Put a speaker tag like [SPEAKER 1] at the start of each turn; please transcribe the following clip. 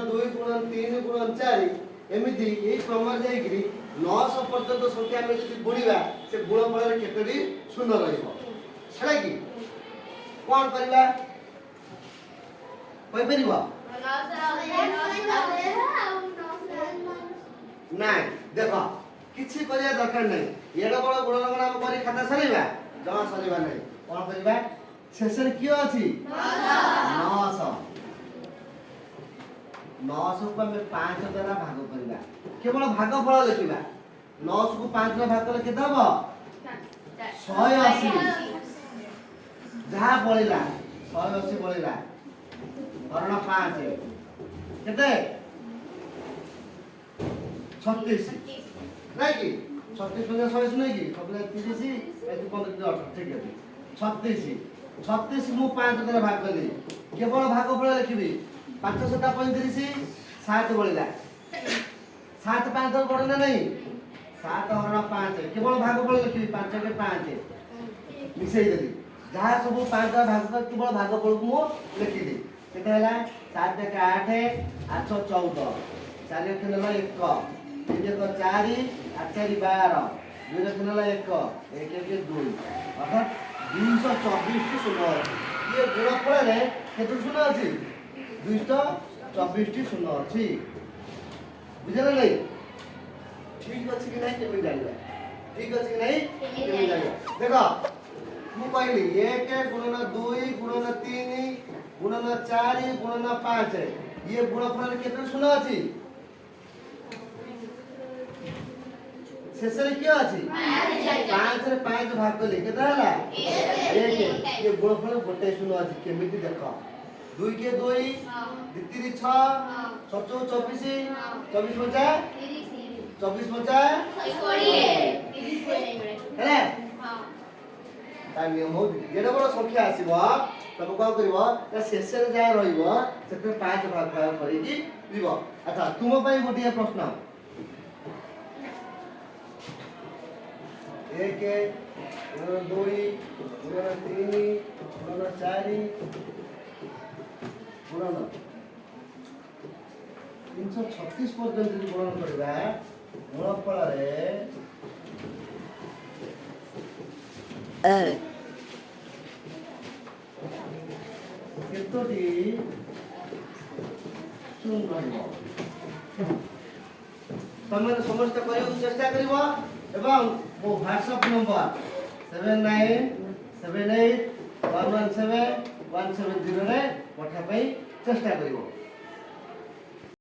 [SPEAKER 1] 2 गुणन 3 गुणन 4 एमिति एई क्रम जाईकरी 900 पर्यंत संख्या में यदि गुणिबा से गुणफल रे केतडी शून्य रहइबो छला कि कोन करबा कोइ परिबो নাই देखो किछि करिया दरकार नै एडा बड़ गुणन हम करी खाता सरीबा जमा सरीबा नै कोन करबा शेषर कियो अछि 900 900 को हमें 5 द्वारा भाग करबा केवल भागफल लिखिबा 900 को 5 द्वारा भाग करले केते हबो 180 जहा बळिला 180 बळिला हरण 5 केते 36 नहीं कि 36 में 180 नहीं कि 30 एतु 15 ठीक है 36 मु 5 द्वारा भाग करली केवल भागफल लिखिबी 5 टा 35 7 बळिला 7 5 द्वारा बळना नहीं 7 हरण 5 केवल भागफल लिखिबी 5 के 5 मिसई देली जहा सब 5 द्वारा भाग कर केवल भागफल को मु लिखि दे केते हला 7 के 8 8 14 4 के नला 1 3 के 4 8 4 12 2 के नला 1 1 के 2 अर्थात 224 टी शून्य ये गुणफल रे केते शून्य अछि 224 टी शून्य अछि बुझले नै ठीक अछि कि नै केमे जानिबा ठीक अछि कि नै केमे जानिबा देखो मु कहली 1 गुणन 2 गुणन 3 गुणन 4 गुणन 5 ये गुणफल रे केते शून्य अछि शेषरे क्या अछि 5 रे 5 भाग करले केते हला 1 ये गुणफल गोटे शून्य अछि केमिति देखो 2 के 2 2 3 6 7 24 24 बचा 24 बचा 20 हेला ता नियम हो जेडा बड़ संख्या आसीबो तब का करबो ता शेषरे जा रहइबो सेते 5 भाग करिकि दिबो अच्छा तुम पई गोटिया प्रश्न 1 गुणन 2 गुणन 3 गुणन 4 गुणन 336 पर्यंत गुणन करबा गुणफल रे केतोटी शून्य रहइबो तमे समस्त करियो चेष्टा करिवो एवं वो व्हाट्सएप नंबर 7978117170 रे पठा पई चेष्टा करिवो।